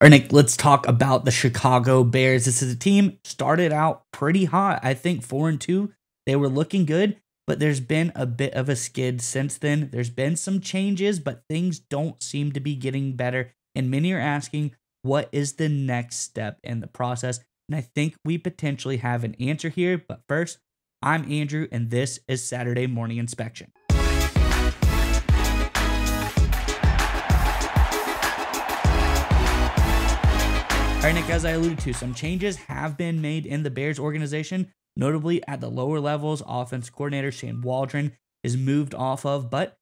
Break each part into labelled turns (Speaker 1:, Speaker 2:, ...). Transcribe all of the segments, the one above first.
Speaker 1: All right, Nick, let's talk about the Chicago Bears. This is a team started out pretty hot. I think 4-2. They were looking good, but there's been a bit of a skid since then. There's been some changes, but things don't seem to be getting better. And many are asking, what is the next step in the process? And I think we potentially have an answer here. But first, I'm Andrew, and this is Saturday Morning Inspection. All right, Nick, as I alluded to, some changes have been made in the Bears organization, notably at the lower levels. Offense coordinator Shane Waldron is moved off of, but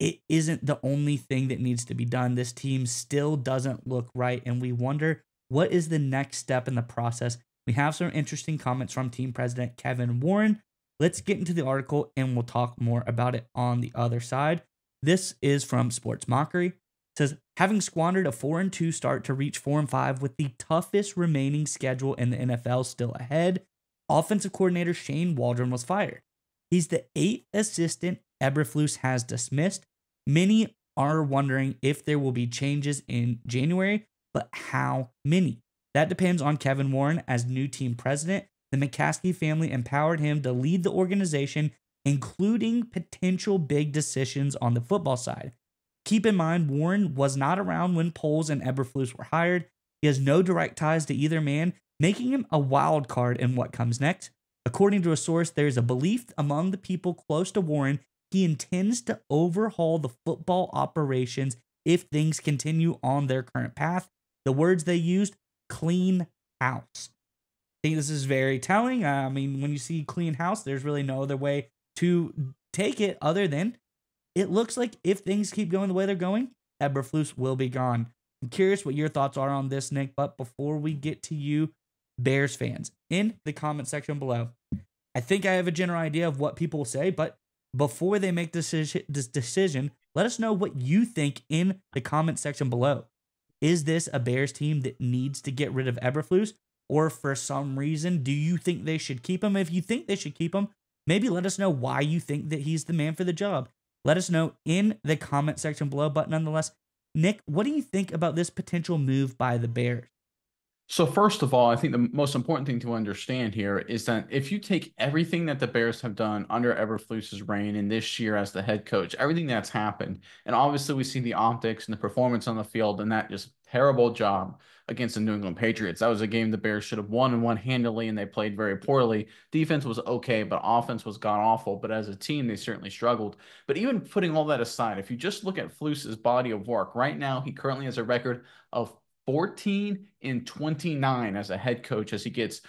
Speaker 1: it isn't the only thing that needs to be done. This team still doesn't look right, and we wonder what is the next step in the process. We have some interesting comments from team president Kevin Warren. Let's get into the article, and we'll talk more about it on the other side. This is from Sports Mockery. Says, having squandered a 4-2 start to reach 4-5 with the toughest remaining schedule in the NFL still ahead, offensive coordinator Shane Waldron was fired. He's the 8th assistant Eberflus has dismissed. Many are wondering if there will be changes in January, but how many? That depends on Kevin Warren as new team president. The McCaskey family empowered him to lead the organization, including potential big decisions on the football side. Keep in mind, Warren was not around when Poles and Eberflus were hired. He has no direct ties to either man, making him a wild card in what comes next. According to a source, there is a belief among the people close to Warren he intends to overhaul the football operations if things continue on their current path. The words they used, clean house. I think this is very telling. I mean, when you see clean house, there's really no other way to take it other than it looks like if things keep going the way they're going, Eberflus will be gone. I'm curious what your thoughts are on this, Nick, but before we get to you, Bears fans, in the comment section below, I think I have a general idea of what people will say, but before they make this decision, let us know what you think in the comment section below. Is this a Bears team that needs to get rid of Eberflus, or for some reason, do you think they should keep him? If you think they should keep him, maybe let us know why you think that he's the man for the job. Let us know in the comment section below. But nonetheless, Nick, what do you think about this potential move by the Bears?
Speaker 2: So first of all, I think the most important thing to understand here is that if you take everything that the Bears have done under Eberflus's reign and this year as the head coach, everything that's happened, and obviously we see the optics and the performance on the field and that just terrible job against the New England Patriots. That was a game the Bears should have won and won handily, and they played very poorly. Defense was okay, but offense was god-awful. But as a team, they certainly struggled. But even putting all that aside, if you just look at Flus's body of work, right now he currently has a record of 14-29 as a head coach as he gets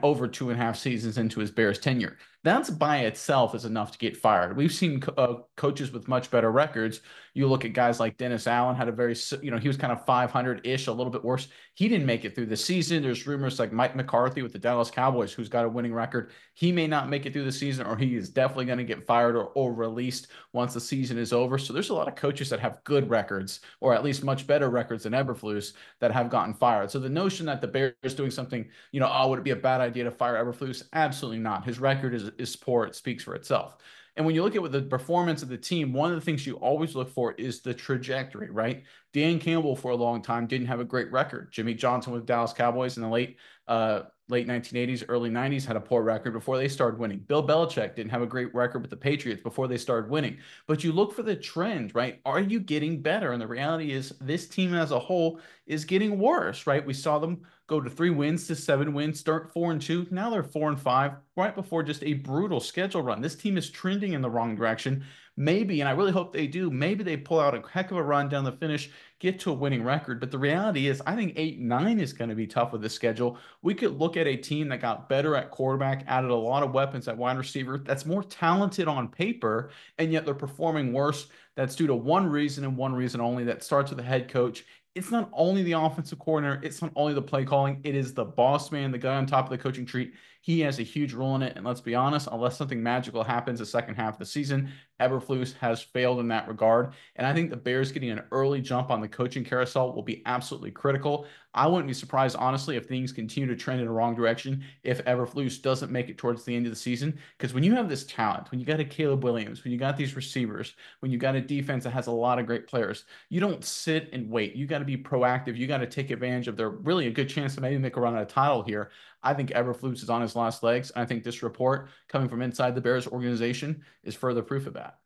Speaker 2: over 2.5 seasons into his Bears tenure. That's by itself is enough to get fired. We've seen coaches with much better records. You look at guys like Dennis Allen, had a very, he was kind of 500-ish, a little bit worse. He didn't make it through the season. There's rumors like Mike McCarthy with the Dallas Cowboys, who's got a winning record. He may not make it through the season, or he is definitely going to get fired or released once the season is over. So there's a lot of coaches that have good records, or at least much better records than Eberflus, that have gotten fired. So the notion that the Bears doing something, oh, would it be a bad idea to fire Eberflus? Absolutely not. His record is poor. It speaks for itself. And when you look at the performance of the team, one of the things you always look for is the trajectory, right? Dan Campbell for a long time didn't have a great record. Jimmy Johnson with Dallas Cowboys in the late 1980s, early 90s had a poor record before they started winning. Bill Belichick didn't have a great record with the Patriots before they started winning. But you look for the trend, right? Are you getting better? And the reality is this team as a whole is getting worse, right? We saw them go to 3 wins to 7 wins, start 4-2. Now they're 4-5, right before just a brutal schedule run. This team is trending in the wrong direction. Maybe, and I really hope they do, maybe they pull out a heck of a run down the finish, get to a winning record. But the reality is, I think 8-9 is going to be tough with the schedule. We could look at a team that got better at quarterback, added a lot of weapons at wide receiver, that's more talented on paper, and yet they're performing worse. That's due to one reason and one reason only. That starts with the head coach. It's not only the offensive coordinator, it's not only the play calling, it is the boss man, the guy on top of the coaching tree. He has a huge role in it. And let's be honest, unless something magical happens the second half of the season, Eberflus has failed in that regard. And I think the Bears getting an early jump on the coaching carousel will be absolutely critical. I wouldn't be surprised, honestly, if things continue to trend in the wrong direction if Eberflus doesn't make it towards the end of the season. Because when you have this talent, when you got a Caleb Williams, when you got these receivers, when you got a defense that has a lot of great players, you don't sit and wait. You got to be proactive. You got to take advantage of their really a good chance to maybe make a run at a title here. I think Eberflus is on his last legs. I think this report coming from inside the Bears organization is further proof of that.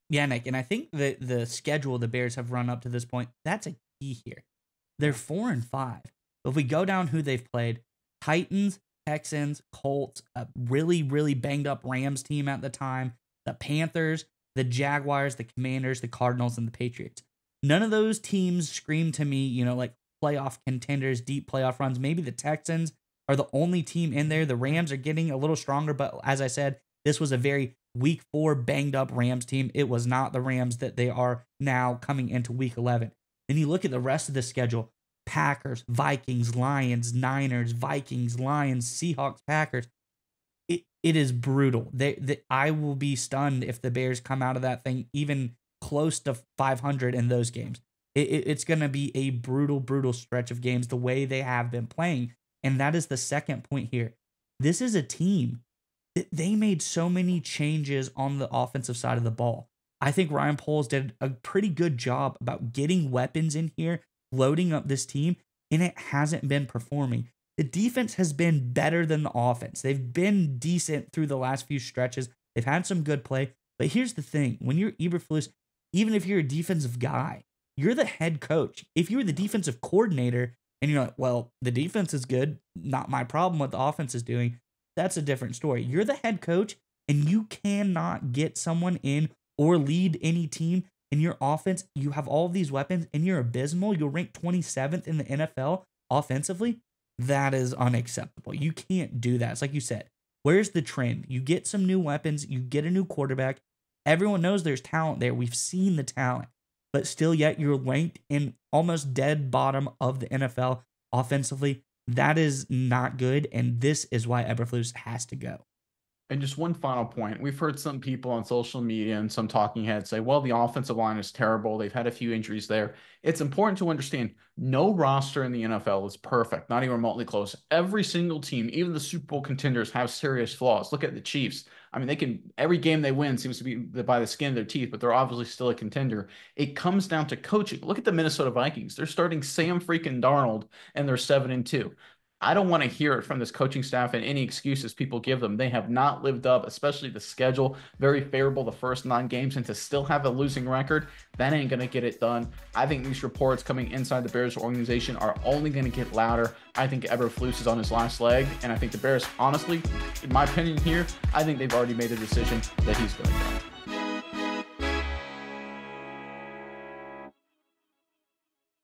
Speaker 1: Yeah, Nick, and I think that the schedule the Bears have run up to this point, that's a key here. They're 4-5. If we go down who they've played, Titans, Texans, Colts, a really, really banged up Rams team at the time, the Panthers, the Jaguars, the Commanders, the Cardinals, and the Patriots. None of those teams scream to me, like playoff contenders, deep playoff runs. Maybe the Texans are the only team in there. The Rams are getting a little stronger, but as I said, this was a very week 4 banged up Rams team. It was not the Rams that they are now coming into week 11. Then you look at the rest of the schedule: Packers, Vikings, Lions, Niners, Vikings, Lions, Seahawks, Packers. It is brutal. I will be stunned if the Bears come out of that thing even close to 500 in those games. It's going to be a brutal, brutal stretch of games the way they have been playing. And that is the second point here. This is a team that they made so many changes on the offensive side of the ball. I think Ryan Poles did a pretty good job about getting weapons in here, loading up this team, and it hasn't been performing. The defense has been better than the offense. They've been decent through the last few stretches. They've had some good play. But here's the thing. When you're Eberflus, even if you're a defensive guy, you're the head coach. If you're the defensive coordinator and you're like, well, the defense is good, not my problem what the offense is doing, that's a different story. You're the head coach, and you cannot get someone in or lead any team in your offense. You have all of these weapons, and you're abysmal. You'll rank 27th in the NFL offensively. That is unacceptable. You can't do that. It's like you said, where's the trend? You get some new weapons. You get a new quarterback. Everyone knows there's talent there. We've seen the talent. But still yet you're ranked in almost dead bottom of the NFL offensively. That is not good, and this is why Eberflus has to go.
Speaker 2: And just one final point. We've heard some people on social media and some talking heads say, well, the offensive line is terrible. They've had a few injuries there. It's important to understand no roster in the NFL is perfect, not even remotely close. Every single team, even the Super Bowl contenders, have serious flaws. Look at the Chiefs. I mean, every game they win seems to be by the skin of their teeth, but they're obviously still a contender. It comes down to coaching. Look at the Minnesota Vikings. They're starting Sam freaking Darnold, and they're 7-2. I don't want to hear it from this coaching staff and any excuses people give them. They have not lived up, especially the schedule. Very favorable the first 9 games, and to still have a losing record, that ain't going to get it done. I think these reports coming inside the Bears organization are only going to get louder. I think Eberflus is on his last leg, and I think the Bears, honestly, in my opinion here, I think they've already made a decision that he's going to go.